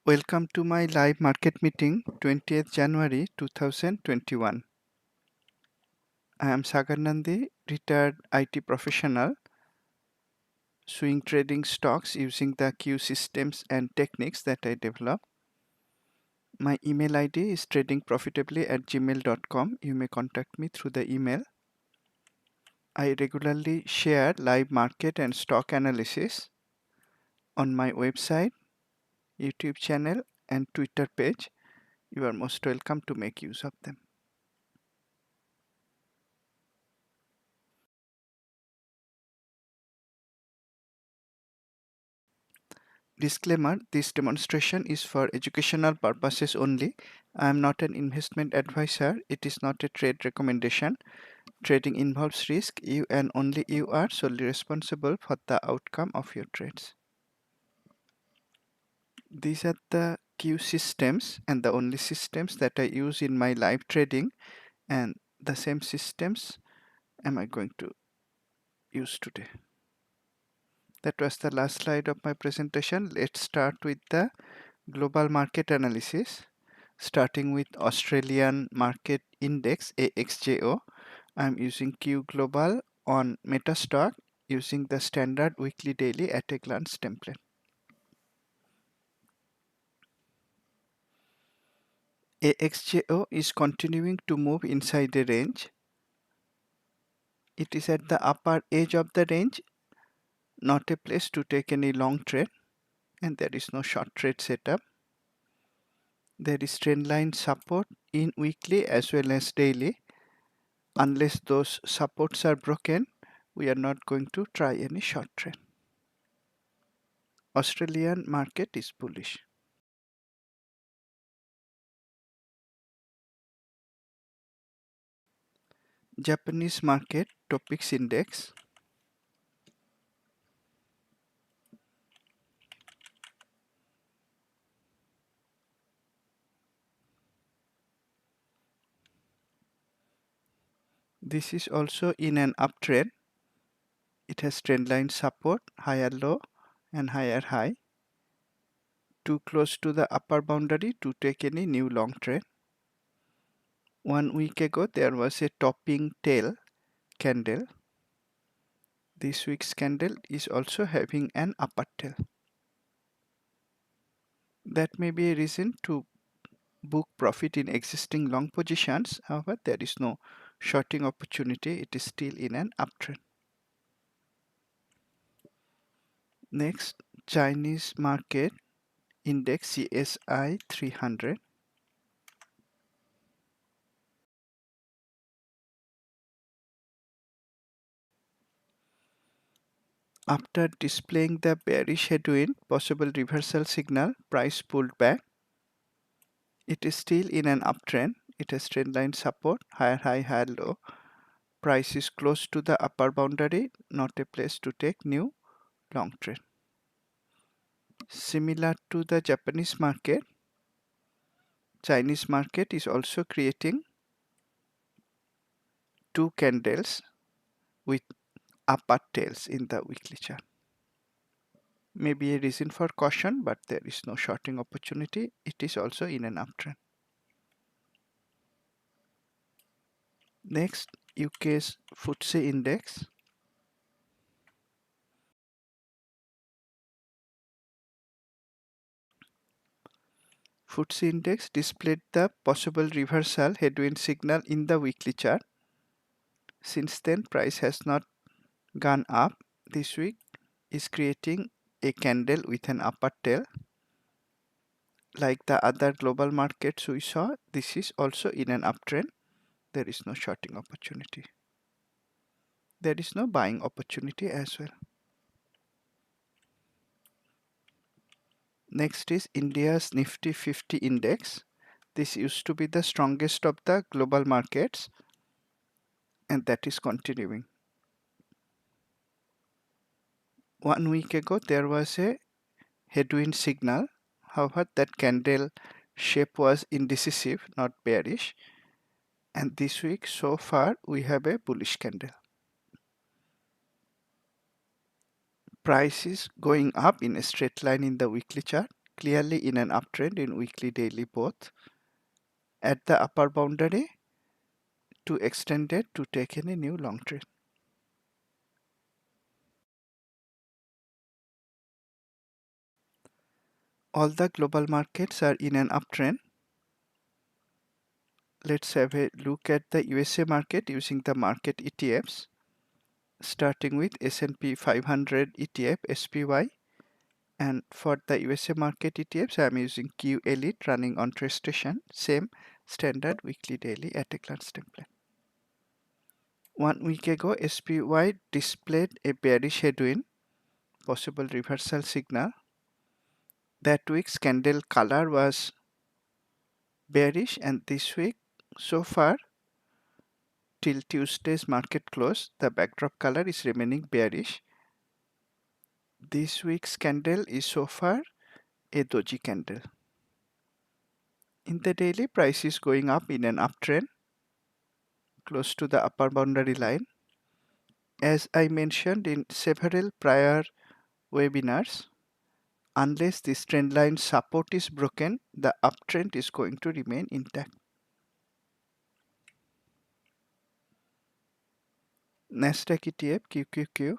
Welcome to my live market meeting 20th January 2021. I am Sagar Nandi, retired IT professional, swing trading stocks using the Q systems and techniques that I develop. My email ID is tradingprofitably@gmail.com. You may contact me through the email. I regularly share live market and stock analysis on my website, YouTube channel, and Twitter page. You are most welcome to make use of them. Disclaimer, this demonstration is for educational purposes only. I am not an investment advisor. It is not a trade recommendation. Trading involves risk. You and only you are solely responsible for the outcome of your trades. These are the Q systems and the only systems that I use in my live trading, and the same systems am I going to use today. That was the last slide of my presentation. Let's start with the global market analysis. Starting with Australian Market Index AXJO, I'm using Q Global on Metastock using the standard weekly daily at a glance template. AXJO is continuing to move inside the range. It is at the upper edge of the range, not a place to take any long trade, and there is no short trade setup. There is trendline support in weekly as well as daily. Unless those supports are broken, we are not going to try any short trade. Australian market is bullish. Japanese market topics index. This is also in an uptrend. It has trendline support, higher low and higher high. Too close to the upper boundary to take any new long trade. 1 week ago there was a topping tail candle. This week's candle is also having an upper tail. That may be a reason to book profit in existing long positions. However, there is no shorting opportunity. It is still in an uptrend. Next, Chinese market index CSI 300. After displaying the bearish headwind, possible reversal signal, price pulled back. It is still in an uptrend. It has trendline support, higher high, higher low. Price is close to the upper boundary, not a place to take new long trade. Similar to the Japanese market, Chinese market is also creating two candles with upper tails in the weekly chart. Maybe a reason for caution, but there is no shorting opportunity. It is also in an uptrend. Next, UK's FTSE index. FTSE index displayed the possible reversal headwind signal in the weekly chart. Since then, price has not gone up. This week is creating a candle with an upper tail. Like the other global markets we saw, this is also in an uptrend. There is no shorting opportunity. There is no buying opportunity as well. Next is India's Nifty 50 index. This used to be the strongest of the global markets, and that is continuing. 1 week ago, there was a headwind signal. However, that candle shape was indecisive, not bearish. And this week, so far, we have a bullish candle. Price is going up in a straight line in the weekly chart. clearly in an uptrend in weekly, daily both. At the upper boundary to extend it to take any new long trade. All the global markets are in an uptrend. Let's have a look at the USA market using the market ETFs, starting with S&P 500 ETF SPY. And for the USA market ETFs, I am using Q Elite running on TradeStation, same standard weekly daily at a glance template. 1 week ago, SPY displayed a bearish headwind, possible reversal signal. That week's candle color was bearish, and this week so far till Tuesday's market close, the backdrop color is remaining bearish. This week's candle is so far a doji candle. In the daily, price is going up in an uptrend close to the upper boundary line. As I mentioned in several prior webinars, unless this trend line support is broken, the uptrend is going to remain intact. Nasdaq ETF QQQ.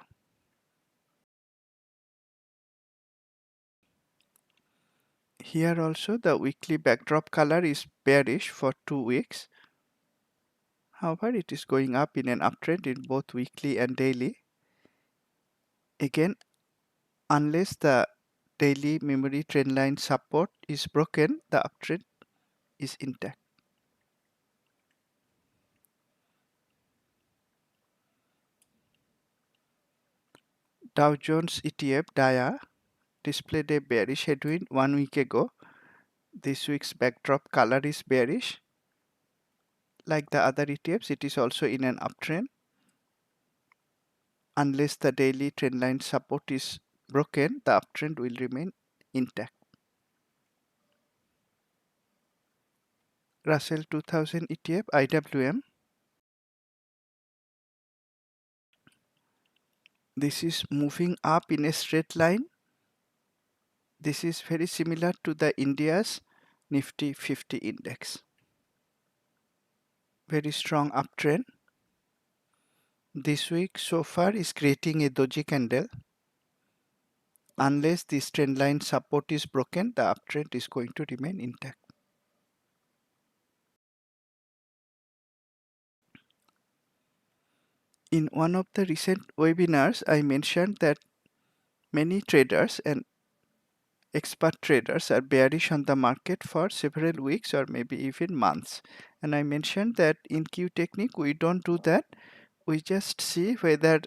Here also the weekly backdrop color is bearish for 2 weeks. However, it is going up in an uptrend in both weekly and daily. Again, unless the daily memory trendline support is broken, the uptrend is intact. Dow Jones ETF DIA displayed a bearish headwind 1 week ago. This week's backdrop color is bearish. Like the other ETFs, it is also in an uptrend. Unless the daily trendline support is broken, the uptrend will remain intact. Russell 2000 ETF IWM. This is moving up in a straight line. This is very similar to the India's Nifty 50 index. Very strong uptrend. This week so far is creating a doji candle. Unless this trend line support is broken, the uptrend is going to remain intact. In one of the recent webinars, I mentioned that many traders and expert traders are bearish on the market for several weeks or maybe even months. And I mentioned that in Q technique, we don't do that. We just see whether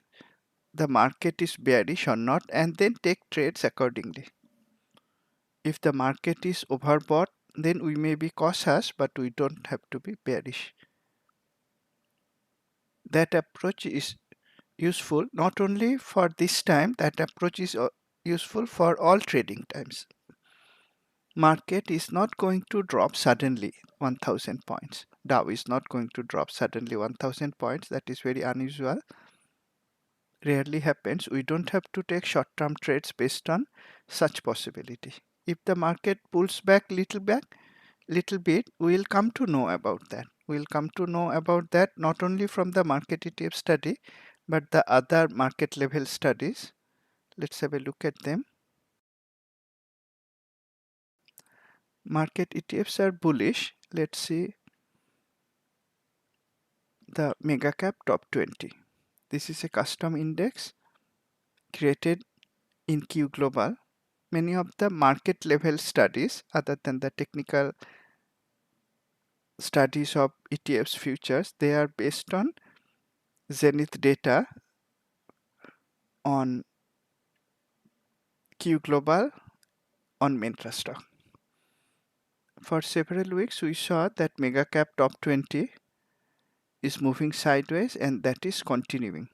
the market is bearish or not and then take trades accordingly. If the market is overbought, then we may be cautious, but we don't have to be bearish. That approach is useful not only for this time, that approach is useful for all trading times. Market is not going to drop suddenly 1000 points. Dow is not going to drop suddenly 1000 points. That is very unusual. Rarely happens. We don't have to take short-term trades based on such possibility. If the market pulls back little bit, we'll come to know about that. We'll come to know about that not only from the market ETF study, but the other market level studies. Let's have a look at them. Market ETFs are bullish. Let's see the mega cap top 20. This is a custom index created in Q Global. Many of the market level studies, other than the technical studies of ETFs futures, they are based on Zenith data on Q Global on Mintra stock. For several weeks, we saw that mega cap top 20 is moving sideways and that is continuing.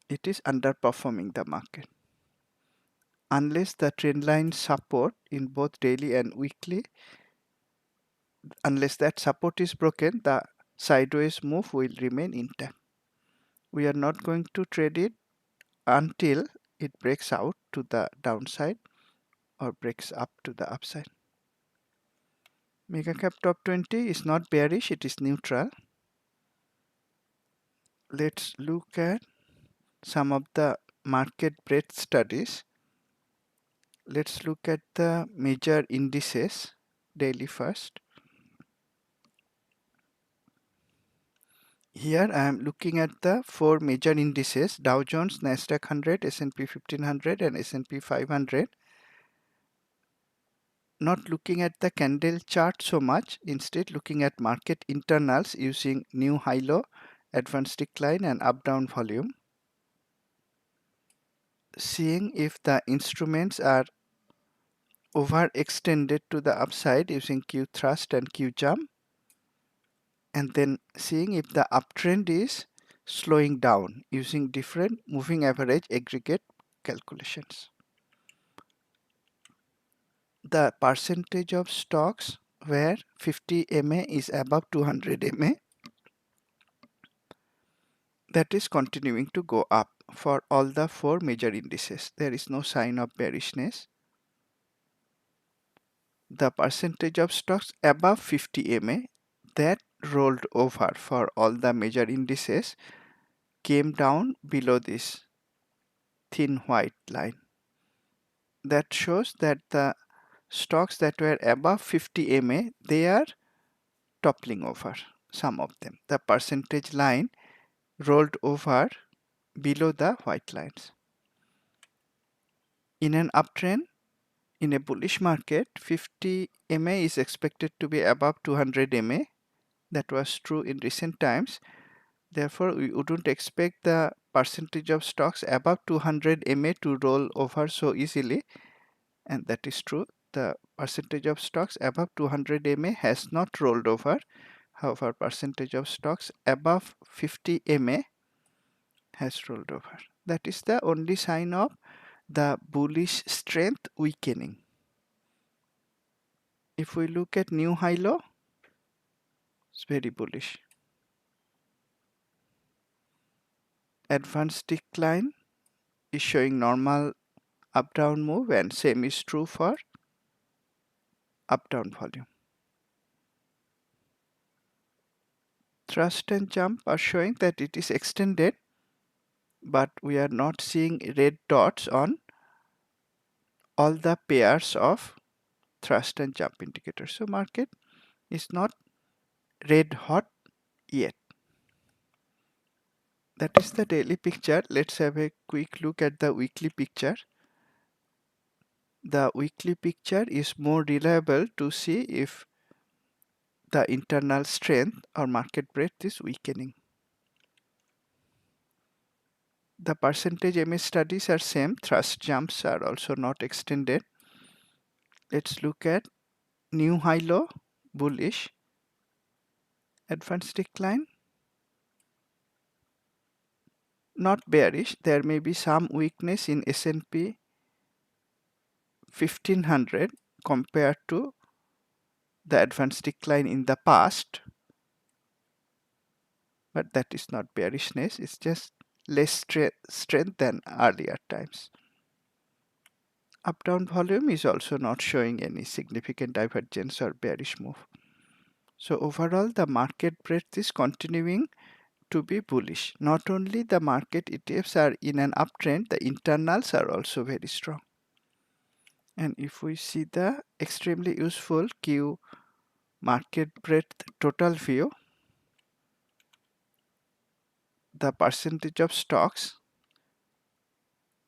It is underperforming the market. Unless the trendline support in both daily and weekly, unless that support is broken, the sideways move will remain intact. We are not going to trade it until it breaks out to the downside or breaks up to the upside. Mega cap top 20 is not bearish, it is neutral. Let's look at some of the market breadth studies. Let's look at the major indices daily first. Here I am looking at the four major indices: Dow Jones, Nasdaq 100, S&P 1500 and S&P 500. Not looking at the candle chart so much, instead looking at market internals using new high-low, advanced decline and up-down volume. Seeing if the instruments are overextended to the upside using Q thrust and Q jump, and then seeing if the uptrend is slowing down using different moving average aggregate calculations. The percentage of stocks where 50 MA is above 200 MA, that is continuing to go up for all the four major indices. There is no sign of bearishness. The percentage of stocks above 50 MA that rolled over for all the major indices came down below this thin white line. That shows that the stocks that were above 50 MA, they are toppling over, some of them. The percentage line rolled over below the white lines. In an uptrend, in a bullish market, 50 MA is expected to be above 200 MA. That was true in recent times. Therefore, we wouldn't expect the percentage of stocks above 200 MA to roll over so easily. And that is true. The percentage of stocks above 200 MA has not rolled over. However, percentage of stocks above 50 MA has rolled over. That is the only sign of the bullish strength weakening. If we look at new high low, it's very bullish. Advanced decline is showing normal up down move, and same is true for up down volume. Thrust and jump are showing that it is extended, but we are not seeing red dots on all the pairs of thrust and jump indicators. So market is not red hot yet. That is the daily picture. Let's have a quick look at the weekly picture. The weekly picture is more reliable to see if the internal strength or market breadth is weakening. The percentage MA studies are same. Thrust jumps are also not extended. Let's look at new high low, bullish, advanced decline, not bearish. There may be some weakness in S&P 1500 compared to the advanced decline in the past, but that is not bearishness. It's just less strength than earlier times. Up down volume is also not showing any significant divergence or bearish move. So overall, the market breadth is continuing to be bullish. Not only the market ETFs are in an uptrend, the internals are also very strong. And if we see the extremely useful Q market breadth total view, the percentage of stocks,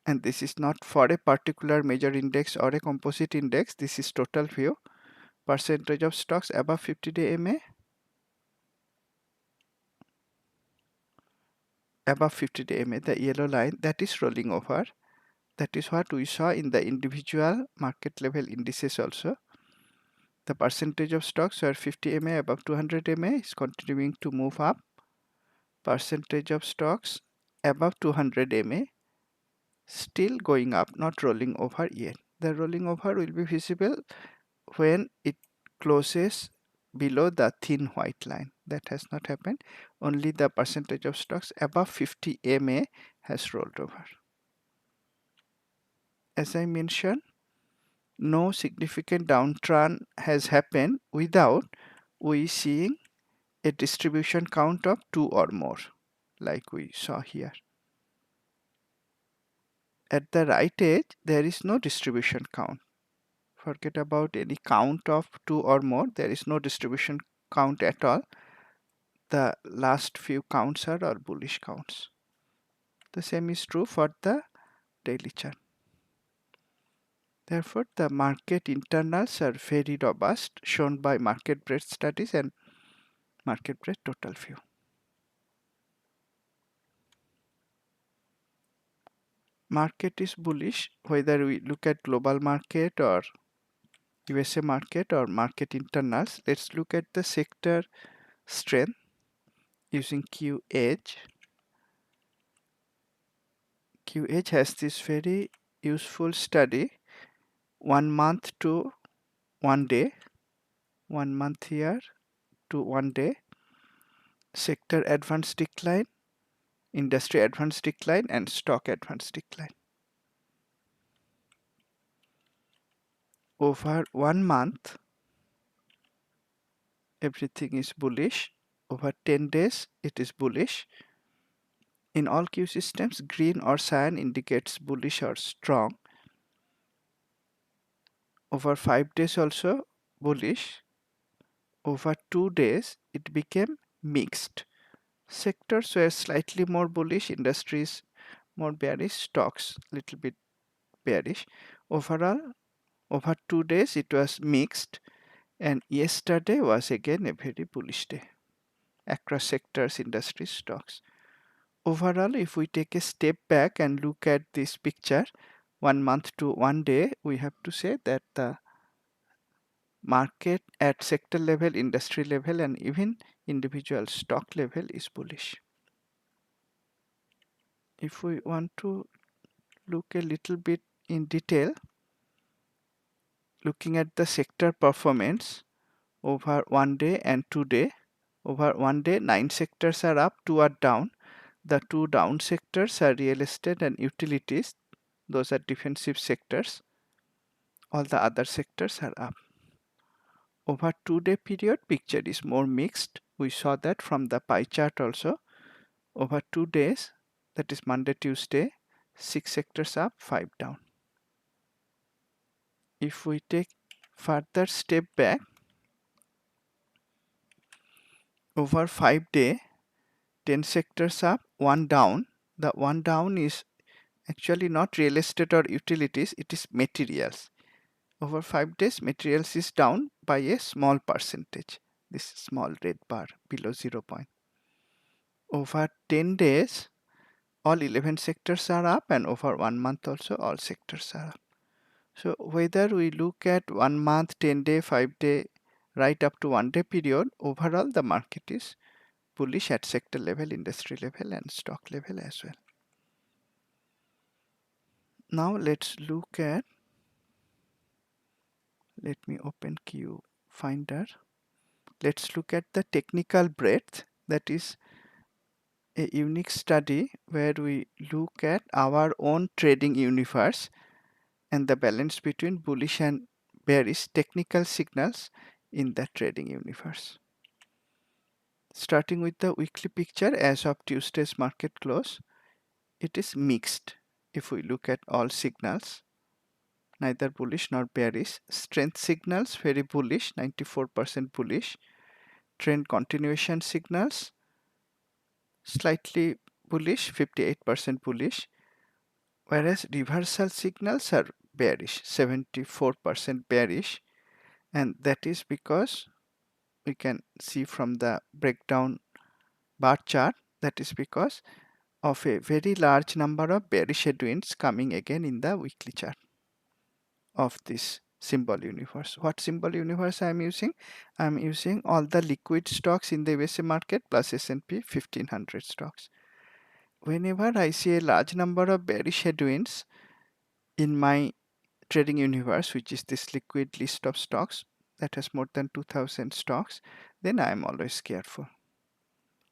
and this is not for a particular major index or a composite index, this is total view, percentage of stocks above 50-day MA, above 50-day MA, the yellow line, that is rolling over. That is what we saw in the individual market level indices also. The percentage of stocks where 50 MA above 200 MA is continuing to move up. Percentage of stocks above 200 MA still going up, not rolling over yet. The rolling over will be visible when it closes below the thin white line. That has not happened. Only the percentage of stocks above 50 MA has rolled over. As I mentioned, no significant downturn has happened without we seeing a distribution count of 2 or more, like we saw here. At the right edge, there is no distribution count. Forget about any count of 2 or more. There is no distribution count at all. The last few counts are all bullish counts. The same is true for the daily chart. Therefore, the market internals are very robust, shown by market breadth studies and market breadth total view. Market is bullish whether we look at global market or USA market or market internals. Let's look at the sector strength using QH. QH has this very useful study, 1 month to 1 day, 1 month here to 1 day, sector advance decline, industry advance decline, and stock advance decline. Over 1 month, everything is bullish. Over 10 days, it is bullish. In all Q systems, green or cyan indicates bullish or strong. Over 5 days also bullish. Over 2 days, it became mixed. Sectors were slightly more bullish, industries more bearish, stocks little bit bearish. Overall, over 2 days it was mixed, and yesterday was again a very bullish day across sectors, industries, stocks. Overall, if we take a step back and look at this picture, 1 month to 1 day, we have to say that the market at sector level, industry level, and even individual stock level is bullish. If we want to look a little bit in detail, looking at the sector performance over 1 day and 2 day. Over 1 day, 9 sectors are up, 2 are down. The 2 down sectors are real estate and utilities. Those are defensive sectors. All the other sectors are up. Over 2 day period, picture is more mixed. We saw that from the pie chart also. Over 2 days, that is Monday, Tuesday, 6 sectors up, 5 down. If we take further step back, over 5 day, 10 sectors up, 1 down. The 1 down is actually not real estate or utilities, it is materials. Over 5 days, materials is down by a small percentage. This small red bar below 0 point. Over 10 days, all 11 sectors are up, and over 1 month also all sectors are up. So whether we look at 1 month, 10 day, 5 day, right up to 1 day period, overall the market is bullish at sector level, industry level, and stock level as well. Now let's look at, let me open QFinder. Let's look at the technical breadth. That is a unique study where we look at our own trading universe and the balance between bullish and bearish technical signals in the trading universe. Starting with the weekly picture as of Tuesday's market close, it is mixed. If we look at all signals, neither bullish nor bearish. Strength signals very bullish, 94% bullish. Trend continuation signals slightly bullish, 58% bullish. Whereas reversal signals are bearish, 74% bearish, and that is because we can see from the breakdown bar chart, that is because of a very large number of bearish headwinds coming again in the weekly chart of this symbol universe. What symbol universe I am using? I am using all the liquid stocks in the USA market plus S&P 1500 stocks. Whenever I see a large number of bearish headwinds in my trading universe, which is this liquid list of stocks that has more than 2000 stocks, then I am always careful.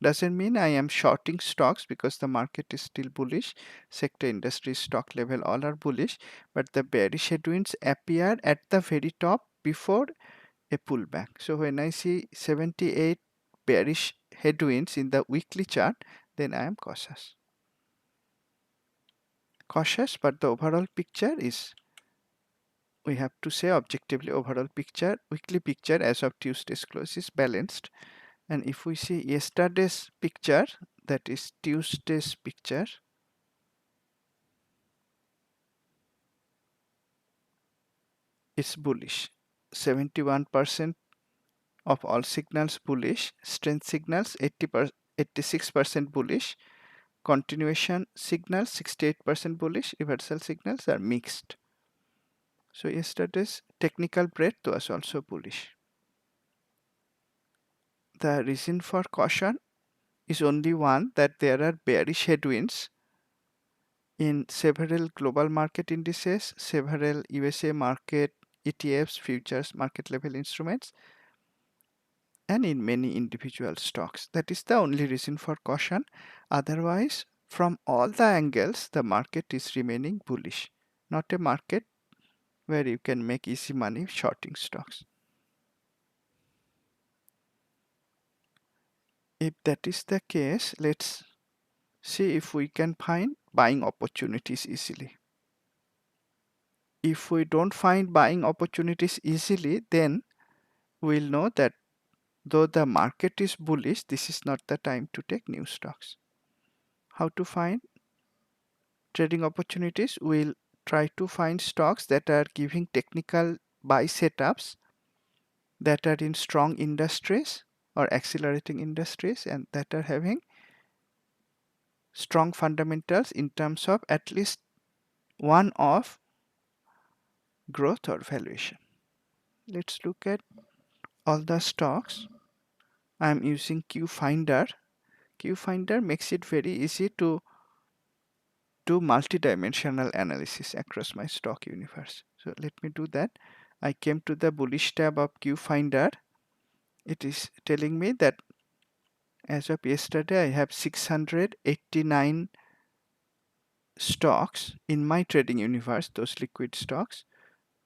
Doesn't mean I am shorting stocks because the market is still bullish. Sector, industry, stock level all are bullish, but the bearish headwinds appear at the very top before a pullback. So when I see 78 bearish headwinds in the weekly chart, then I am cautious. But the overall picture is, we have to say objectively, overall picture, weekly picture as of Tuesday's close is balanced. And if we see yesterday's picture, that is Tuesday's picture, it's bullish. 71% of all signals bullish, strength signals 86% bullish, continuation signals 68% bullish, reversal signals are mixed. So yesterday's technical breadth was also bullish. The reason for caution is only one, that there are bearish headwinds in several global market indices, several USA market ETFs, futures, market level instruments, and in many individual stocks. That is the only reason for caution. Otherwise, from all the angles, the market is remaining bullish. Not a market where you can make easy money shorting stocks. If that is the case, let's see if we can find buying opportunities easily. If we don't find buying opportunities easily, then we'll know that though the market is bullish, this is not the time to take new stocks. How to find trading opportunities? We'll try to find stocks that are giving technical buy setups, that are in strong industries or accelerating industries, and that are having strong fundamentals in terms of at least one of growth or valuation. Let's look at all the stocks. I'm using QFinder. QFinder makes it very easy to do multi-dimensional analysis across my stock universe. So let me do that. I came to the bullish tab of QFinder. It is telling me that as of yesterday, I have 689 stocks in my trading universe, those liquid stocks.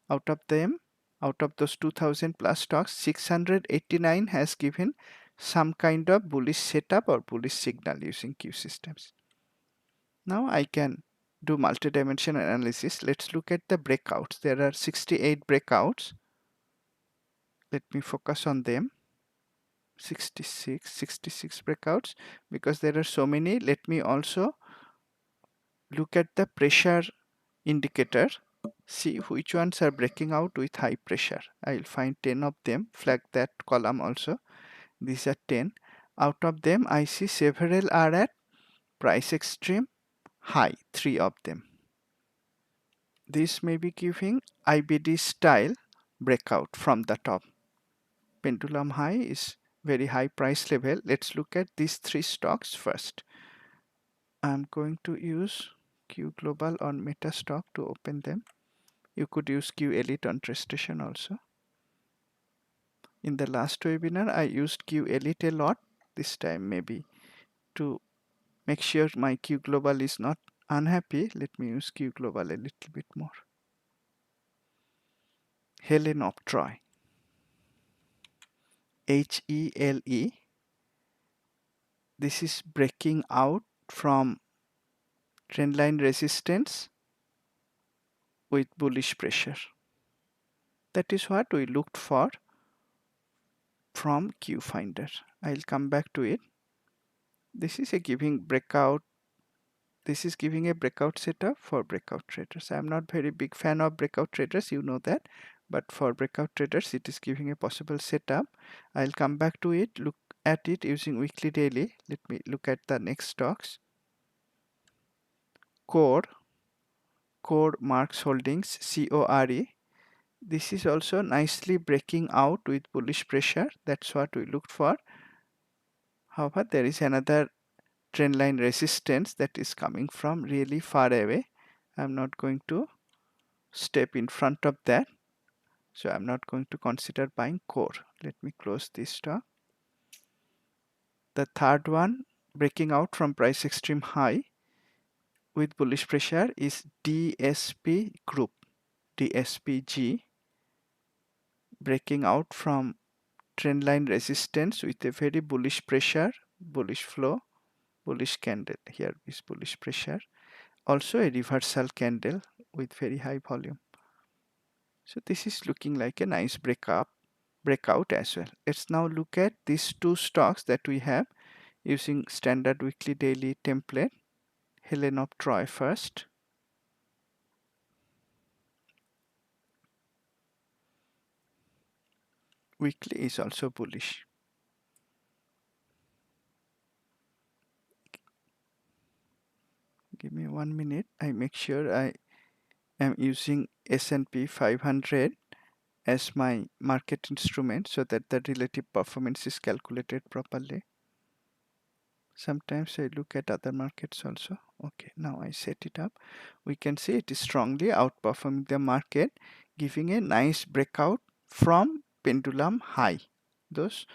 Out of those 2000 plus stocks, 689 has given some kind of bullish setup or bullish signal using Q systems. Now I can do multi-dimensional analysis. Let's look at the breakouts. There are 68 breakouts. Let me focus on them. 66 breakouts. Because there are so many, let me also look at the pressure indicator. See which ones are breaking out with high pressure. I'll find 10 of them. Flag that column also. These are 10. Out of them, I see several are at price extreme high, 3 of them. This may be giving IBD style breakout from the top. Pendulum high is very high price level. Let's look at these 3 stocks first. I'm going to use Q Global on Metastock to open them. You could use Q Elite on TradeStation also. In the last webinar, I used Q Elite a lot. This time maybe to make sure my Q Global is not unhappy, let me use Q Global a little bit more. Helen of Troy. HELE. This is breaking out from trendline resistance with bullish pressure. That is what we looked for from QFinder. I'll come back to it. This is a giving breakout. This is giving a breakout setup for breakout traders. I'm not very big fan of breakout traders, you know that. But for breakout traders, it is giving a possible setup. I'll come back to it, look at it using weekly daily. Let me look at the next stocks. Core Marks Holdings, CORE. This is also nicely breaking out with bullish pressure. That's what we looked for. However, there is another trendline resistance that is coming from really far away. I'm not going to step in front of that. So I'm not going to consider buying core. Let me close this stock. The third one, breaking out from price extreme high with bullish pressure, is DSP group, DSPG, breaking out from trendline resistance with a very bullish pressure, bullish flow, bullish candle. Here is bullish pressure. Also a reversal candle with very high volume. So this is looking like a nice breakout as well. Let's now look at these two stocks that we have using standard weekly daily template. Helen of Troy first. Weekly is also bullish. Give me 1 minute. I make sure I am using S&P 500 as my market instrument so that the relative performance is calculated properly. Sometimes I look at other markets also. Okay, now I set it up. We can see it is strongly outperforming the market, giving a nice breakout from pendulum high. Those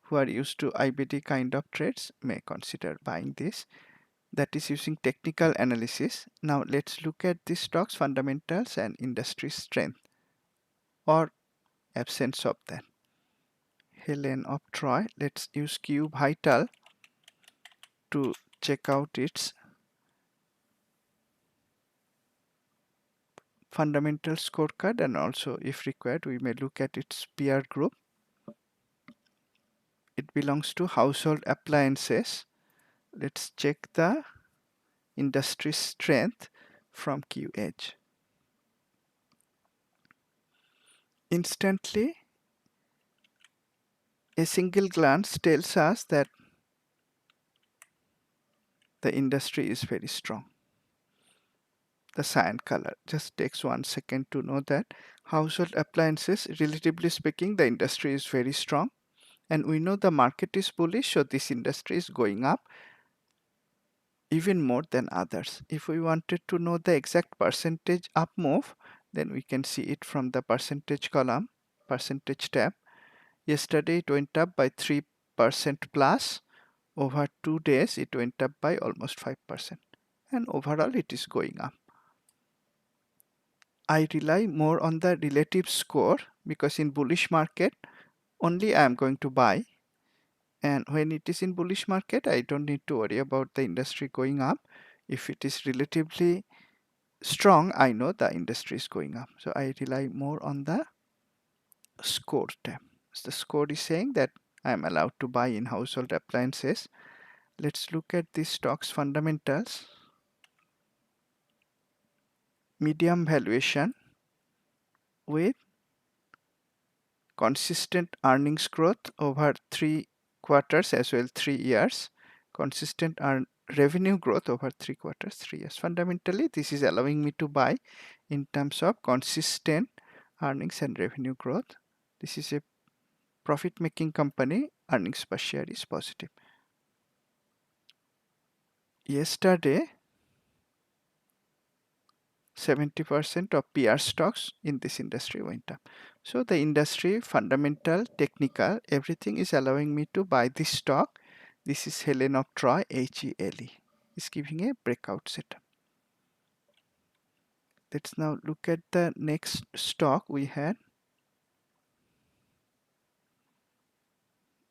who are used to IBD kind of trades may consider buying this. That is using technical analysis. Now let's look at the stock's fundamentals and industry strength or absence of that. Helen of Troy. Let's use QVital to check out its fundamental scorecard, and also if required we may look at its peer group. It belongs to household appliances. Let's check the industry strength from QH. Instantly a single glance tells us that the industry is very strong. The cyan color just takes 1 second to know that household appliances, relatively speaking, the industry is very strong, and we know the market is bullish, so this industry is going up even more than others. If we wanted to know the exact percentage up move, then we can see it from the percentage column, percentage tab. Yesterday it went up by 3% plus. Over 2 days it went up by almost 5%, and overall it is going up. I rely more on the relative score because in bullish market only I am going to buy, and when it is in bullish market I don't need to worry about the industry going up. If it is relatively strong, I know the industry is going up, so I rely more on the score tab. So the score is saying that I am allowed to buy in household appliances. Let's look at the stock's fundamentals. Medium valuation with consistent earnings growth over 3 quarters as well 3 years, consistent revenue growth over 3 quarters 3 years. Fundamentally this is allowing me to buy in terms of consistent earnings and revenue growth. This is a profit making company. Earnings per share is positive. Yesterday 70% of PR stocks in this industry went up. So the industry, fundamental, technical, everything is allowing me to buy this stock. This is Helen of Troy, HELE. It's giving a breakout setup. Let's now look at the next stock we had.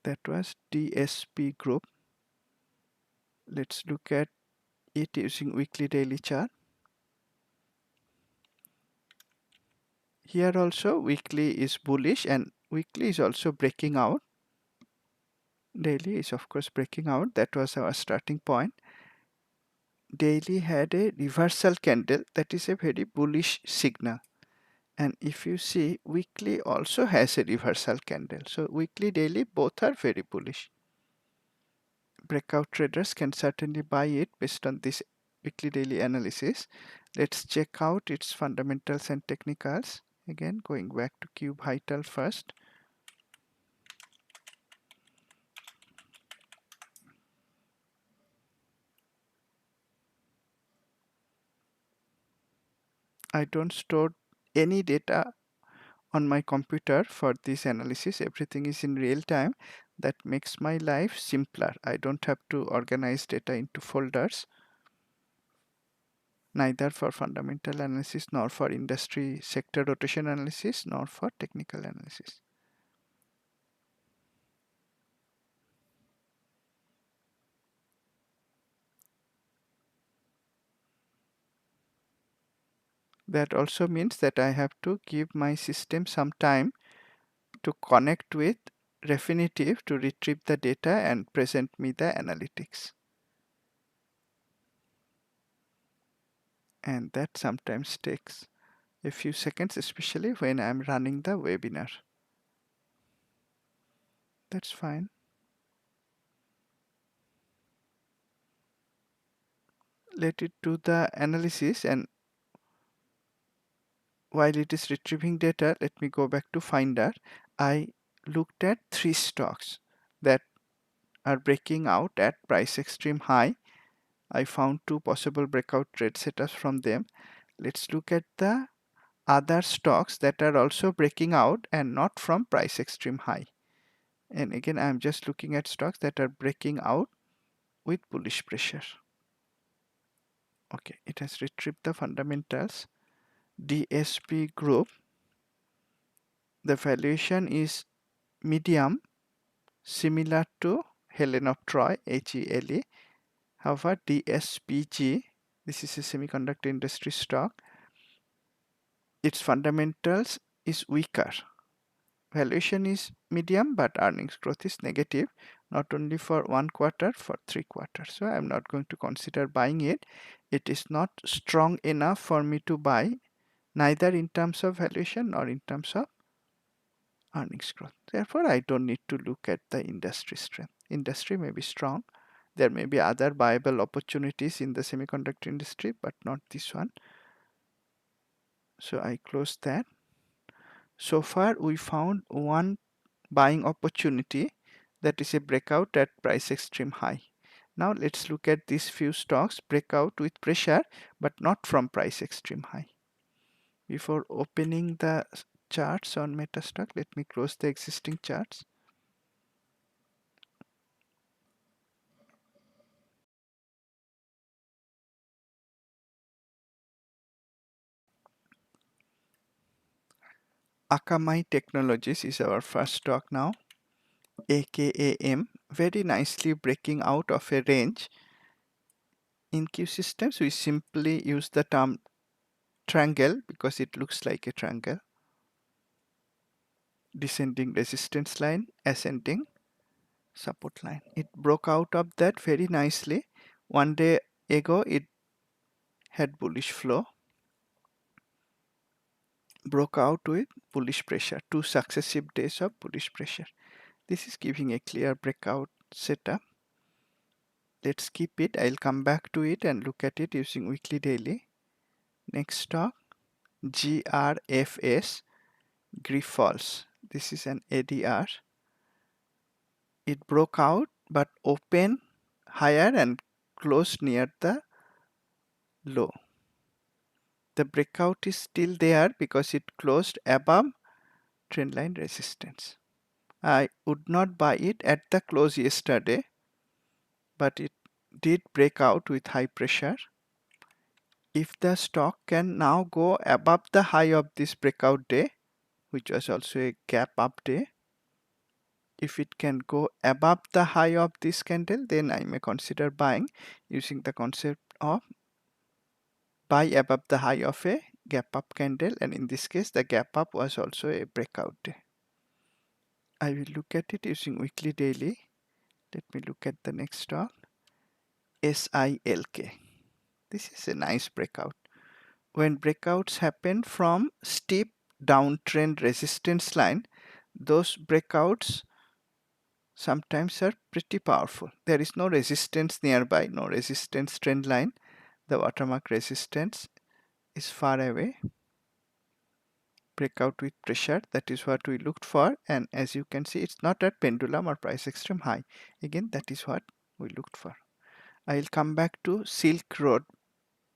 That was DSP Group. Let's look at it using weekly daily chart. Here also weekly is bullish and weekly is also breaking out. Daily is of course breaking out. That was our starting point. Daily had a reversal candle, that is a very bullish signal, and if you see weekly also has a reversal candle. So weekly, daily both are very bullish. Breakout traders can certainly buy it based on this weekly daily analysis. Let's check out its fundamentals and technicals. Again, going back to QVital first. I don't store any data on my computer for this analysis. Everything is in real time. That makes my life simpler. I don't have to organize data into folders, neither for fundamental analysis, nor for industry sector rotation analysis, nor for technical analysis. That also means that I have to give my system some time to connect with Refinitiv to retrieve the data and present me the analytics. And that sometimes takes a few seconds, especially when I'm running the webinar. That's fine. Let it do the analysis, and while it is retrieving data, let me go back to Finder. I looked at 3 stocks that are breaking out at price extreme high. I found 2 possible breakout trade setups from them. Let's look at the other stocks that are also breaking out and not from price extreme high. And again, I'm just looking at stocks that are breaking out with bullish pressure. Okay, it has retrieved the fundamentals. DSP group, the valuation is medium, similar to Helen of Troy, HELE. However, DSPG, this is a semiconductor industry stock, its fundamentals is weaker. Valuation is medium, but earnings growth is negative, not only for 1 quarter, for 3 quarters. So I'm not going to consider buying it. It is not strong enough for me to buy, neither in terms of valuation nor in terms of earnings growth. Therefore, I don't need to look at the industry strength. Industry may be strong. There may be other viable opportunities in the semiconductor industry, but not this one. So I close that. So far, we found one buying opportunity, that is a breakout at price extreme high. Now let's look at these few stocks breakout with pressure, but not from price extreme high. Before opening the charts on MetaStock, let me close the existing charts. Akamai Technologies is our first stock now. AKAM, very nicely breaking out of a range. In Q systems, we simply use the term triangle because it looks like a triangle. Descending resistance line, ascending support line. It broke out of that very nicely. One day ago, it had bullish flow, broke out with bullish pressure, 2 successive days of bullish pressure. This is giving a clear breakout setup. Let's keep it. I'll come back to it and look at it using weekly daily. Next stock, GRFS, Grifols. This is an ADR. It broke out but opened higher and closed near the low. The breakout is still there because it closed above trendline resistance. I would not buy it at the close yesterday, but it did break out with high pressure. If the stock can now go above the high of this breakout day, which was also a gap up day, if it can go above the high of this candle, then I may consider buying using the concept of buy above the high of a gap up candle, and in this case the gap up was also a breakout day. I will look at it using weekly daily. Let me look at the next stock, SILK. This is a nice breakout. When breakouts happen from steep downtrend resistance line, those breakouts sometimes are pretty powerful. There is no resistance nearby, no resistance trend line. The watermark resistance is far away. Breakout with pressure, that is what we looked for, and as you can see, it's not at pendulum or price extreme high. Again, that is what we looked for. I'll come back to Silk Road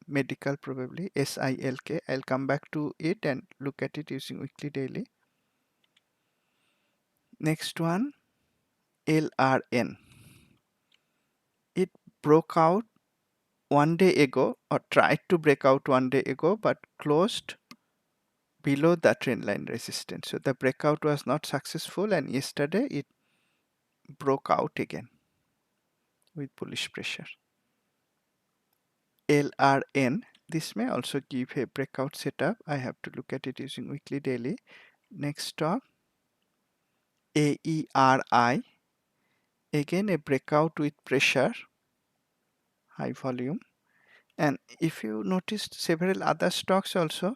Medical, probably SILK. I'll come back to it and look at it using weekly daily. Next one, LRN. It broke out 1 day ago, or tried to break out 1 day ago, but closed below the trend line resistance. So the breakout was not successful, and yesterday it broke out again with bullish pressure. LRN, this may also give a breakout setup. I have to look at it using weekly daily. Next stock, AERI, again a breakout with pressure, high volume. And if you noticed several other stocks also,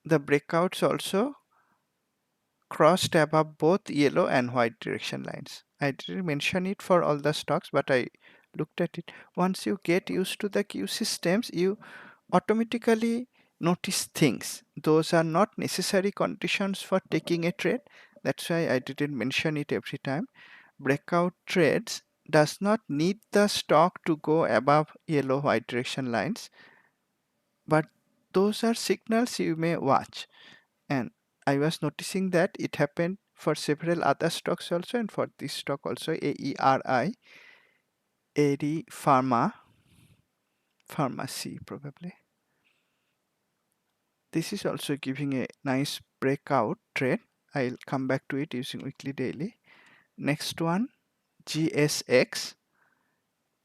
the breakouts also crossed above both yellow and white direction lines. I didn't mention it for all the stocks, but I looked at it. Once you get used to the Q systems, you automatically notice things. Those are not necessary conditions for taking a trade. That's why I didn't mention it every time. Breakout trades does not need the stock to go above yellow white direction lines, but those are signals you may watch. And I was noticing that it happened for several other stocks also, and for this stock also, AERI, AD Pharmacy probably. This is also giving a nice breakout trade. I'll come back to it using weekly daily. Next one, GSX.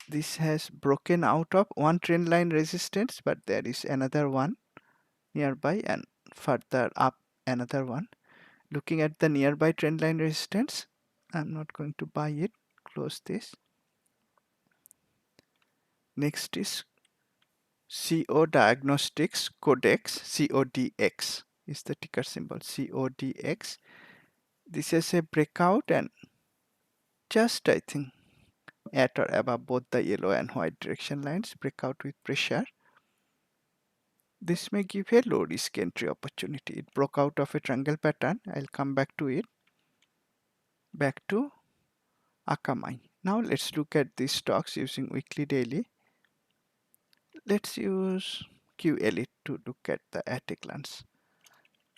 This has broken out of one trend line resistance, but there is another one nearby, and further up another one. Looking at the nearby trend line resistance, I'm not going to buy it. Close this. Next is CO Diagnostics Codex, CODX is the ticker symbol, CODX. This is a breakout, and just I think at or above both the yellow and white direction lines, breakout with pressure. This may give a low risk entry opportunity. It broke out of a triangle pattern. I'll come back to it. Back to Akam. Now let's look at these stocks using weekly daily. Let's use QLE to look at the at a glance.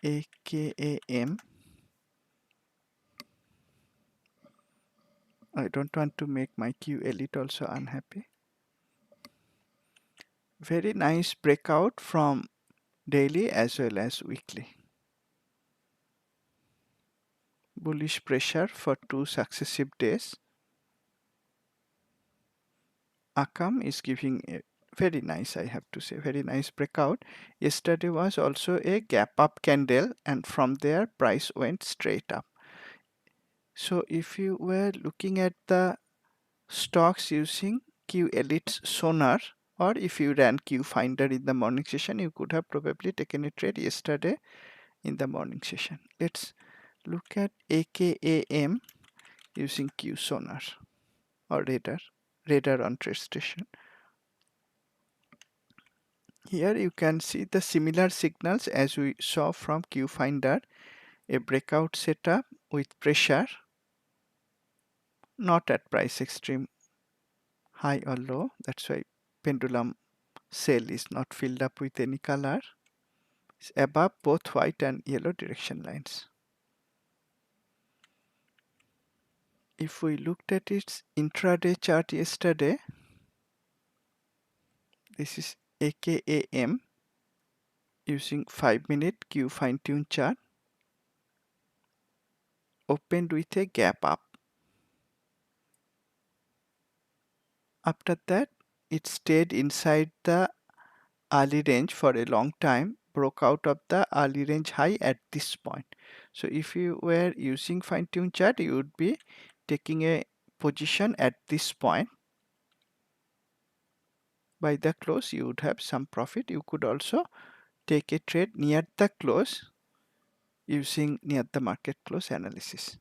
AKAM. I don't want to make my Q Elite also unhappy. Very nice breakout from daily as well as weekly. Bullish pressure for 2 successive days. Akam is giving a very nice, I have to say, very nice breakout. Yesterday was also a gap up candle, and from there price went straight up. So if you were looking at the stocks using Q Elite's sonar, or if you ran QFinder in the morning session, you could have probably taken a trade yesterday in the morning session. Let's look at AKAM using Q sonar or radar on TradeStation. Here you can see the similar signals as we saw from QFinder, a breakout setup with pressure, not at price extreme high or low. That's why pendulum cell is not filled up with any color. It's above both white and yellow direction lines. If we looked at its intraday chart yesterday, this is AKAM using 5-minute Q fine tune chart, opened with a gap up. After that, it stayed inside the early range for a long time, broke out of the early range high at this point. So if you were using fine tune chart, you would be taking a position at this point. By the close, you would have some profit. You could also take a trade near the close using near the market close analysis.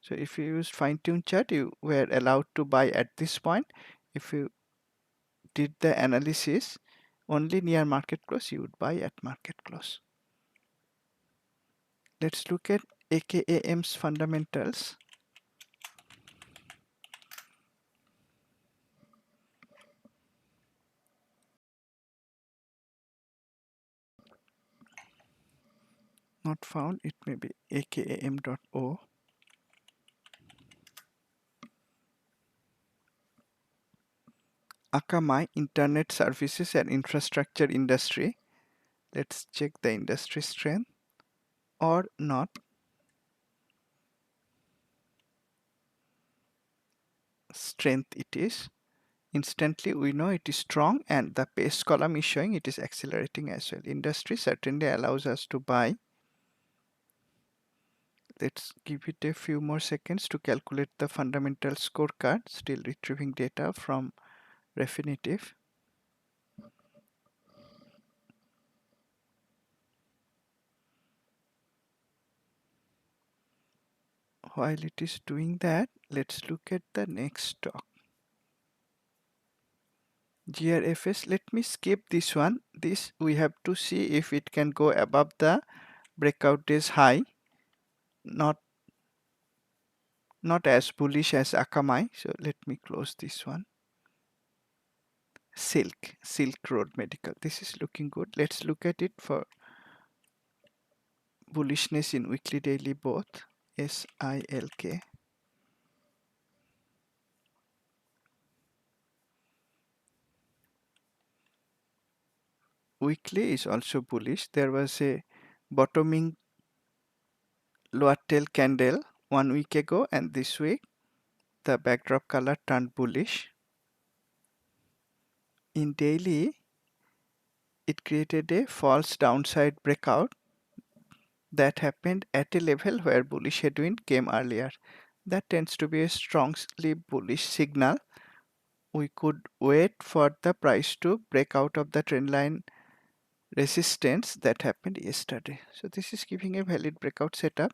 So if you use fine tune chart, you were allowed to buy at this point. If you did the analysis only near market close, you would buy at market close. Let's look at AKAM's fundamentals. Not found, it may be akam.o. Akamai, Internet Services and Infrastructure Industry. Let's check the industry strength or not. Strength it is. Instantly we know it is strong, and the pace column is showing it is accelerating as well. Industry certainly allows us to buy. Let's give it a few more seconds to calculate the fundamental scorecard. Still retrieving data from Refinitiv. While it is doing that, let's look at the next stock. GRFS, let me skip this one. This we have to see if it can go above the breakout days high. Not as bullish as Akamai. So let me close this one. Silk Road Medical. This is looking good. Let's look at it for bullishness in weekly, daily both. SILK. Weekly is also bullish. There was a bottoming lower tail candle 1 week ago, and this week the backdrop color turned bullish. In daily, it created a false downside breakout that happened at a level where bullish headwind came earlier. That tends to be a strongly bullish signal. We could wait for the price to break out of the trendline resistance that happened yesterday. So this is giving a valid breakout setup.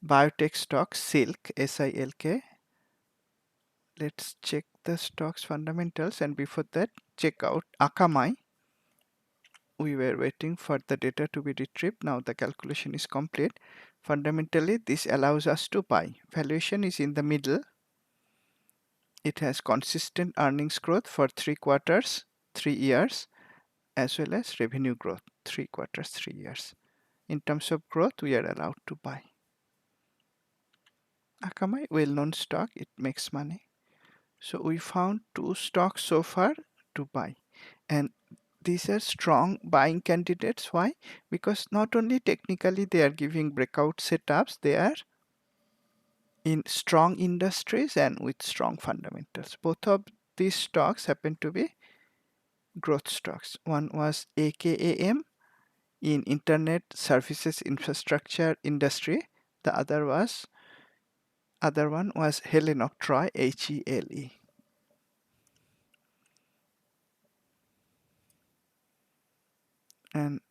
Biotech stock Silk, SILK. Let's check the stock's fundamentals, and before that check out Akamai. We were waiting for the data to be retrieved. Now the calculation is complete. Fundamentally, this allows us to buy. Valuation is in the middle. It has consistent earnings growth for 3 quarters, 3 years, as well as revenue growth, 3 quarters, 3 years. In terms of growth, we are allowed to buy. Akamai, well-known stock, it makes money. So we found 2 stocks so far to buy. And these are strong buying candidates. Why? Because not only technically they are giving breakout setups, they are in strong industries and with strong fundamentals. Both of these stocks happen to be growth stocks. One was AKAM in internet services infrastructure industry. The other one was Helen of Troy, HELE. And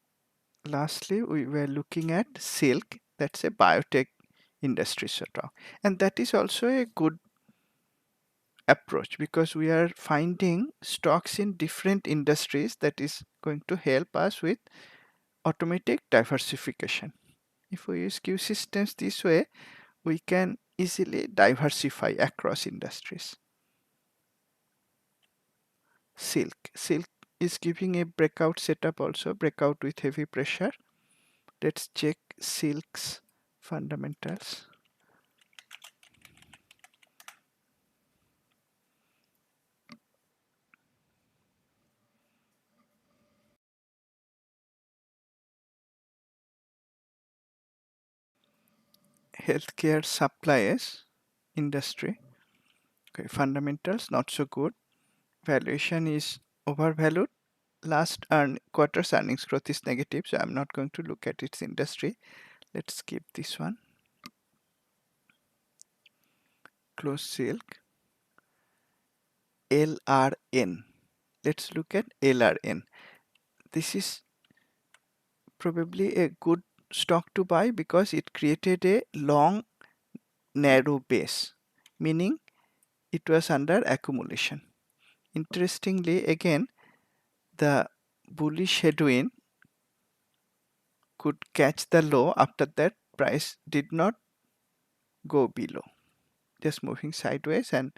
lastly, we were looking at Silk. That's a biotech industry stock, and that is also a good approach because we are finding stocks in different industries that is going to help us with automatic diversification. If we use Q systems this way, we can easily diversify across industries. Silk is giving a breakout setup also, breakout with heavy pressure. Let's check Silk's fundamentals. Healthcare supplies industry. Okay, fundamentals not so good. Valuation is overvalued. Last quarter's earnings growth is negative, so I'm not going to look at its industry. Let's skip this one. Close Silk. LRN. Let's look at LRN. This is probably a good stock to buy because it created a long narrow base, meaning it was under accumulation. Interestingly, again, the bullish headwind could catch the low. After that, price did not go below, just moving sideways, and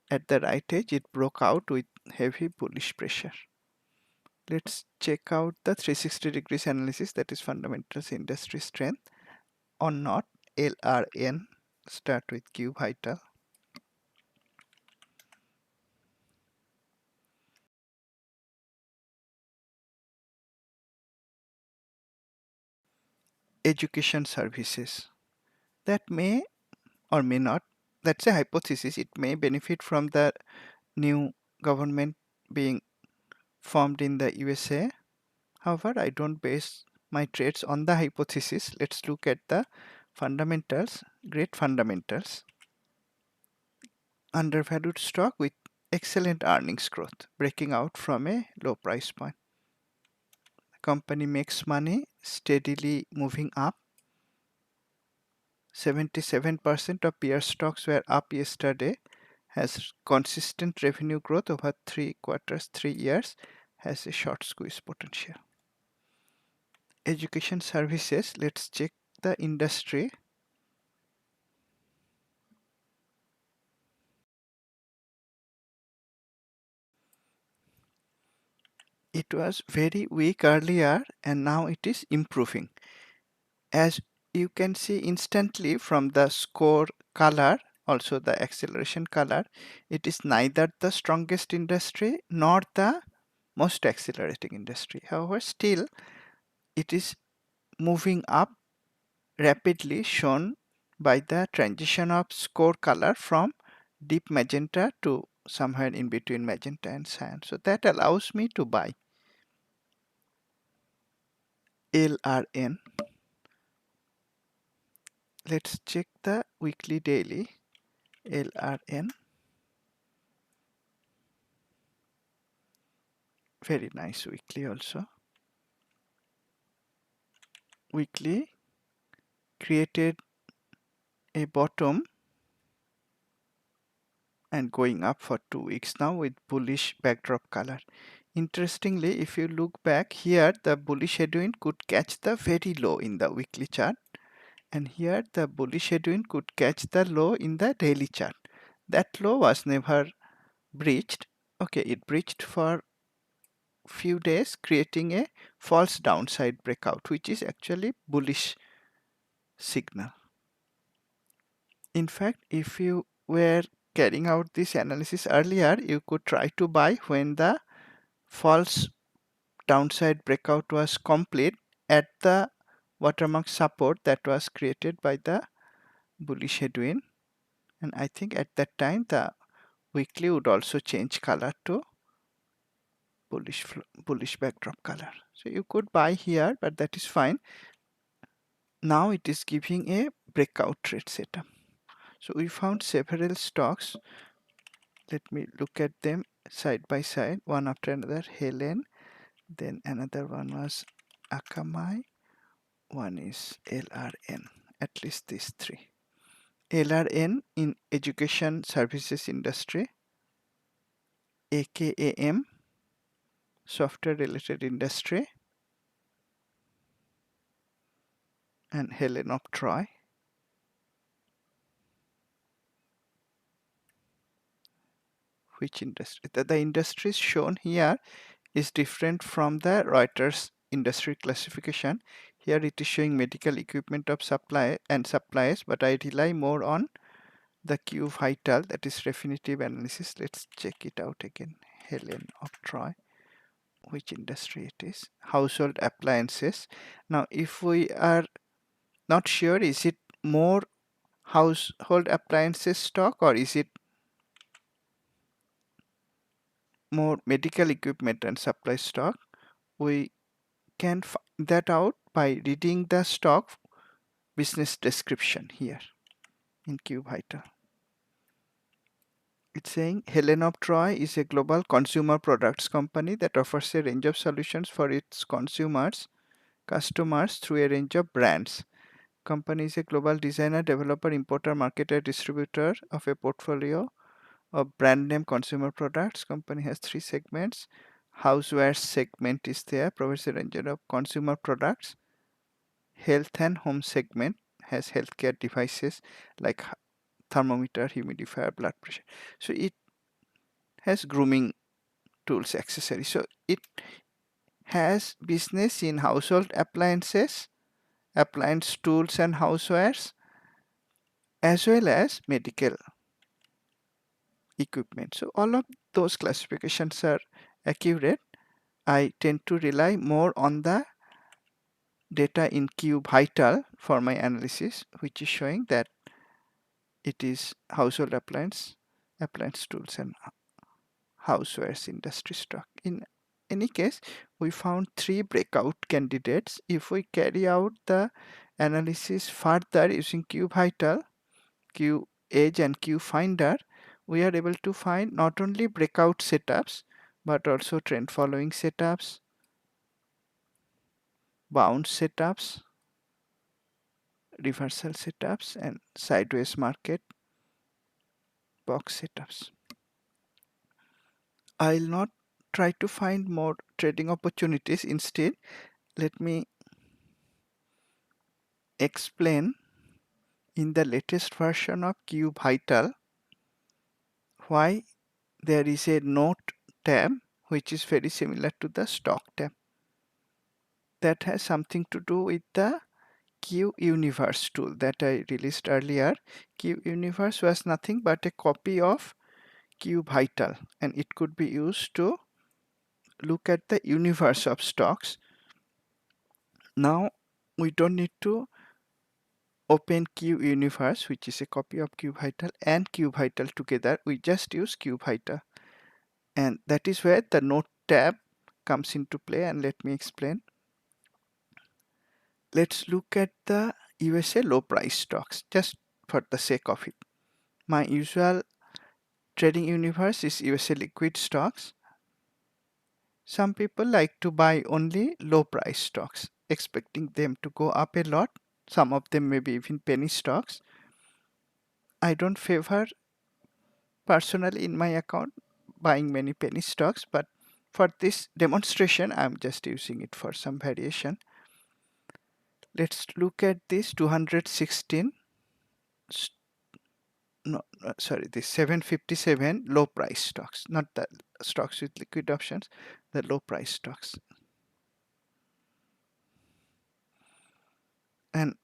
at the right edge it broke out with heavy bullish pressure. Let's check out the 360 degrees analysis, that is fundamentals industry strength or not. LRN, start with QVital. education services that may or may not, that's a hypothesis, it may benefit from the new government being formed in the USA. However, I don't base my trades on the hypothesis. Let's look at the fundamentals, great fundamentals. Undervalued stock with excellent earnings growth, breaking out from a low price point. The company makes money, steadily moving up. 77% of peer stocks were up yesterday, has consistent revenue growth over 3 quarters, 3 years, has a short squeeze potential. Education services, let's check the industry. It was very weak earlier and now it is improving. As you can see instantly from the score color, also the acceleration color, it is neither the strongest industry nor the most accelerating industry. However, still it is moving up rapidly, shown by the transition of score color from deep magenta to somewhere in between magenta and cyan. So that allows me to buy. LRN. Let's check the weekly daily. LRN. Very nice weekly also. Weekly created a bottom and going up for 2 weeks now with bullish backdrop color. Interestingly, if you look back here, the bullish headwind could catch the very low in the weekly chart, and here the bullish headwind could catch the low in the daily chart. That low was never breached. Okay, it breached for few days, creating a false downside breakout, which is actually bullish signal. In fact, if you were carrying out this analysis earlier, you could try to buy when the false downside breakout was complete at the watermark support that was created by the bullish headwind, and I think at that time the weekly would also change color to bullish backdrop color. So you could buy here, but that is fine. Now it is giving a breakout trade setup. So we found several stocks. Let me look at them side by side, one after another. Helen, then another one was Akamai, one is LRN, at least these three. LRN in education services industry, AKAM, software related industry, and Helen of Troy. Which industry? The industries shown here is different from the Reuters industry classification. Here it is showing medical equipment of supply and supplies, but I rely more on the QFinder, that is definitive analysis. Let's check it out again. Helen of Troy, which industry it is? Household appliances. Now, if we are not sure, is it more household appliances stock or is it more medical equipment and supply stock? We can find that out by reading the stock business description here in QFinder. It's saying Helen of Troy is a global consumer products company that offers a range of solutions for its customers through a range of brands. Company is a global designer, developer, importer, marketer, distributor of a portfolio of brand name consumer products. Company has 3 segments. Houseware segment is there, provides a range of consumer products. Health and home segment has healthcare devices like thermometer, humidifier, blood pressure. So it has grooming tools, accessories. So it has business in household appliances, appliance tools and housewares, as well as medical equipment. So all of those classifications are accurate. I tend to rely more on the data in QVital for my analysis, which is showing that it is household appliance tools and housewares industry stock. In any case, we found 3 breakout candidates. If we carry out the analysis further using QVital, QEdge and QFinder, we are able to find not only breakout setups but also trend following setups, bounce setups, reversal setups, and sideways market box setups. I'll not try to find more trading opportunities. Instead, let me explain in the latest version of QVital why there is a note tab which is very similar to the stock tab. That has something to do with the QUniverse tool that I released earlier. QUniverse was nothing but a copy of QVital, and it could be used to look at the universe of stocks. Now we don't need to open QUniverse, which is a copy of QVital, and QVital together. We just use QVital, and that is where the note tab comes into play. And let me explain. Let's look at the USA low price stocks just for the sake of it. My usual trading universe is USA liquid stocks. Some people like to buy only low price stocks, expecting them to go up a lot. Some of them may be even penny stocks. I don't favor personally in my account buying many penny stocks, but for this demonstration, I'm just using it for some variation. Let's look at this 216, this 757 low price stocks, not the stocks with liquid options, the low price stocks. And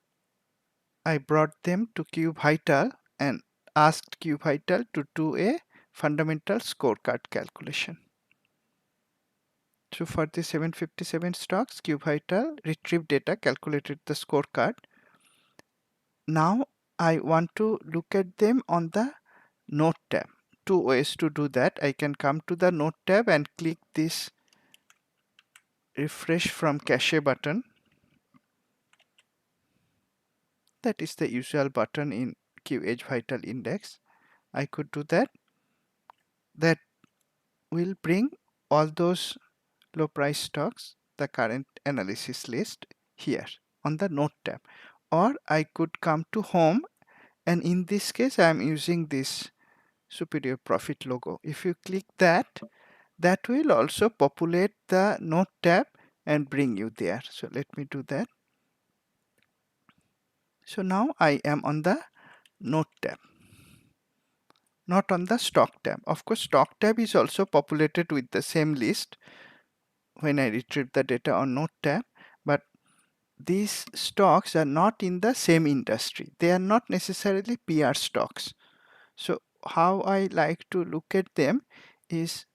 I brought them to QVital and asked QVital to do a fundamental scorecard calculation. So for the 757 stocks, QVital retrieved data, calculated the scorecard. Now I want to look at them on the Note tab. Two ways to do that. I can come to the Note tab and click this refresh from cache button. That is the usual button in QH Vital Index. I could do that. That will bring all those low price stocks, the current analysis list, here on the Note tab. Or I could come to Home, and in this case I am using this superior profit logo. If you click that, that will also populate the Note tab and bring you there. So let me do that. So now I am on the Note tab, not on the Stock tab. Of course, Stock tab is also populated with the same list when I retrieve the data on Note tab, but these stocks are not in the same industry. They are not necessarily PR stocks. So how I like to look at them is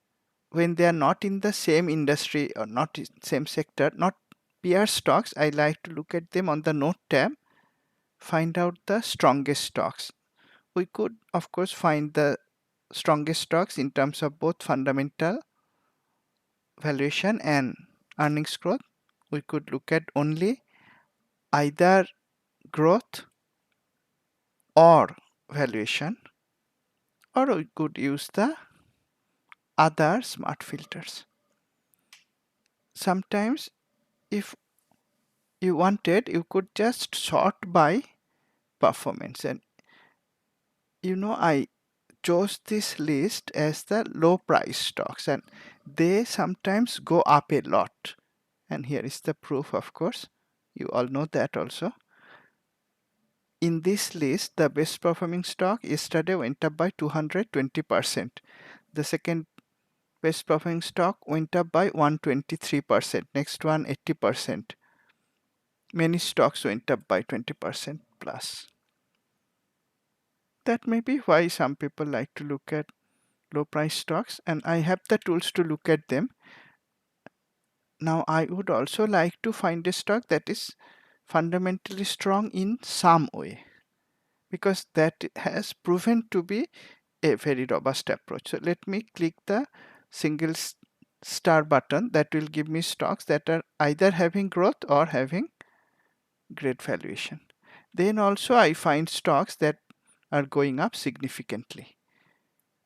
when they are not in the same industry or not in same sector, not PR stocks, I like to look at them on the Note tab, find out the strongest stocks. We could of course find the strongest stocks in terms of both fundamental valuation and earnings growth. We could look at only either growth or valuation, or we could use the other smart filters. Sometimes if you wanted, you could just sort by performance, and I chose this list as the low price stocks, and they sometimes go up a lot, and here is the proof. Of course, you all know that also. In this list, the best performing stock yesterday went up by 220%. The second best performing stock went up by 123%. Next one 80%. Many stocks went up by 20% plus. That may be why some people like to look at low price stocks, and I have the tools to look at them. Now I would also like to find a stock that is fundamentally strong in some way, because that has proven to be a very robust approach. So let me click the single star button. That will give me stocks that are either having growth or having great valuation. Then also I find stocks that are going up significantly.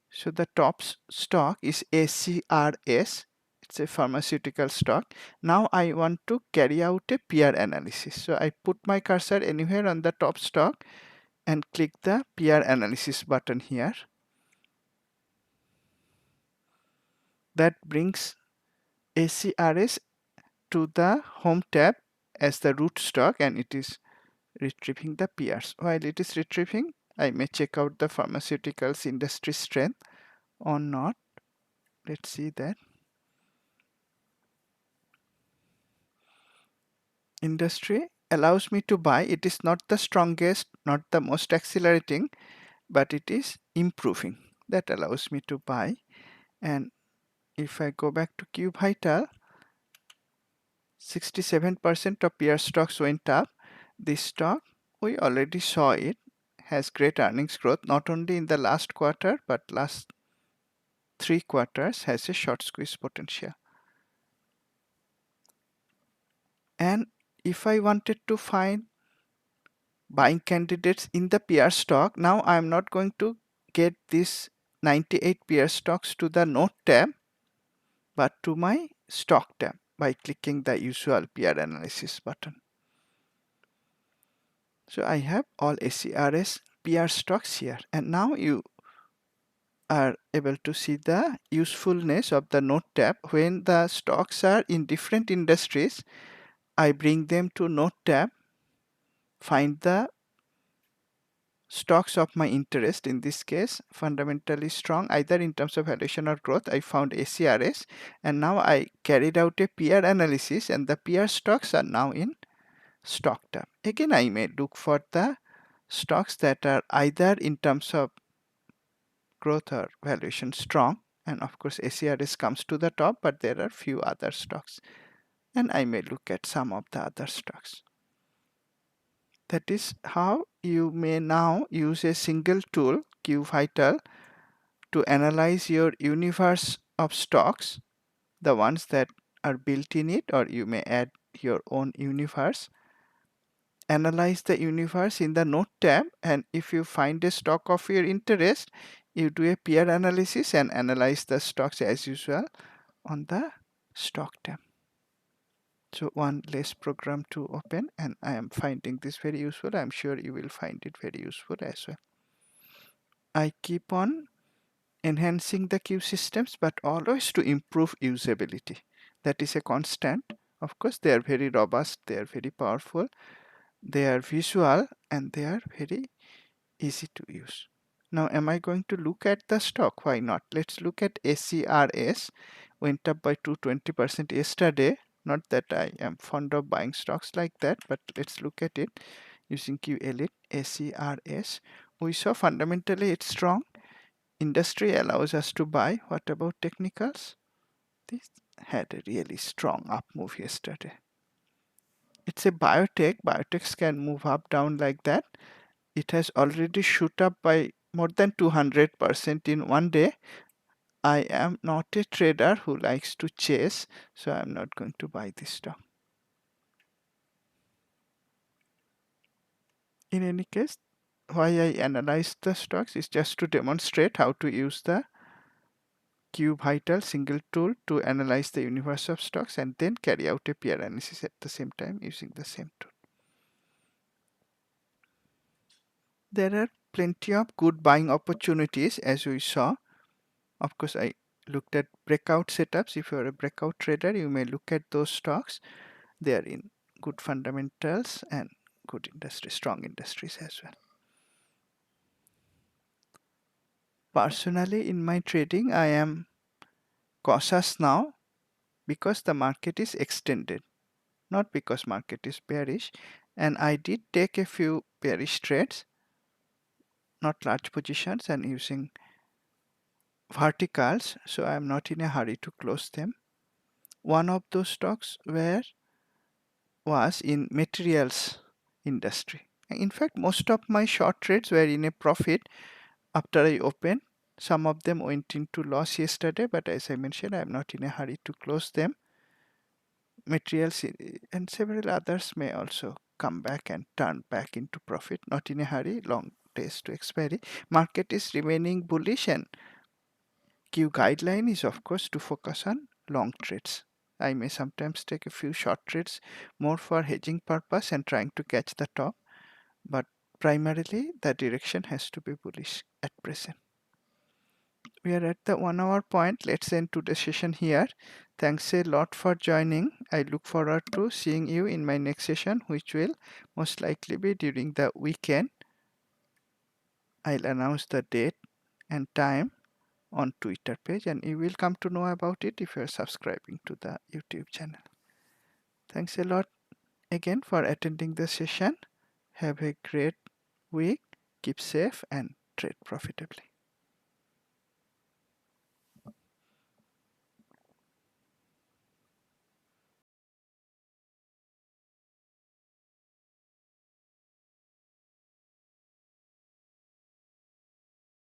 So the top stock is ACRS. It's a pharmaceutical stock. Now I want to carry out a peer analysis. So I put my cursor anywhere on the top stock and click the peer analysis button here. That brings ACRS to the home tab as the root stock, and it is retrieving the peers. While it is retrieving, I may check out the pharmaceuticals industry strength or not. Let's see that. Industry allows me to buy. It is not the strongest, not the most accelerating, but it is improving. That allows me to buy. And if I go back to QVital, 67% of peer stocks went up. This stock, we already saw it, has great earnings growth, not only in the last quarter, but last 3 quarters has a short squeeze potential. And if I wanted to find buying candidates in the peer stock, now I'm not going to get this 98 peer stocks to the note tab, but to my stock tab by clicking the usual peer analysis button. So I have all ACRS peer stocks here, and now you are able to see the usefulness of the note tab. When the stocks are in different industries, I bring them to note tab, find the stocks of my interest, in this case fundamentally strong either in terms of valuation or growth. I found ACRS, and now I carried out a peer analysis, and the peer stocks are now in stock tab. Again, I may look for the stocks that are either in terms of growth or valuation strong, and of course ACRS comes to the top, but there are few other stocks, and I may look at some of the other stocks. That is how you may now use a single tool, QVital, to analyze your universe of stocks, the ones that are built in it, or you may add your own universe. Analyze the universe in the note tab, and if you find a stock of your interest, you do a peer analysis and analyze the stocks as usual on the stock tab. So one less program to open, and I am finding this very useful. I'm sure you will find it very useful as well. I keep on enhancing the queue systems, but always to improve usability. That is a constant. Of course, they are very robust, they are very powerful, they are visual, and they are very easy to use. Now, am I going to look at the stock? Why not? Let's look at ACRS. Went up by 220% yesterday. Not that I am fond of buying stocks like that, but let's look at it using QElite. ACRS. We saw fundamentally it's strong. Industry allows us to buy. What about technicals? This had a really strong up move yesterday. It's a biotech. Biotechs can move up, down like that. It has already shoot up by more than 200% in one day. I am not a trader who likes to chase, so I'm not going to buy this stock. In any case, why I analyze the stocks is just to demonstrate how to use the QVital single tool to analyze the universe of stocks and then carry out a peer analysis at the same time using the same tool. There are plenty of good buying opportunities as we saw. Of course, I looked at breakout setups. If you're a breakout trader, you may look at those stocks. They are in good fundamentals and good industry, strong industries as well. Personally, in my trading, I am cautious now because the market is extended, not because market is bearish. And I did take a few bearish trades, not large positions, and using verticals, so I am not in a hurry to close them. One of those stocks was in materials industry. In fact, most of my short trades were in a profit after I opened. Some of them went into loss yesterday, but as I mentioned, I'm not in a hurry to close them. Materials and several others may also come back and turn back into profit, not in a hurry, long days to expiry. Market is remaining bullish, and Q guideline is of course to focus on long trades. I may sometimes take a few short trades more for hedging purpose and trying to catch the top, but primarily the direction has to be bullish at present. We are at the 1 hour point. Let's end today's session here. Thanks a lot for joining. I look forward to seeing you in my next session, which will most likely be during the weekend. I'll announce the date and time on Twitter page, and you will come to know about it if you're subscribing to the YouTube channel. Thanks a lot again for attending the session. Have a great week. Keep safe and trade profitably.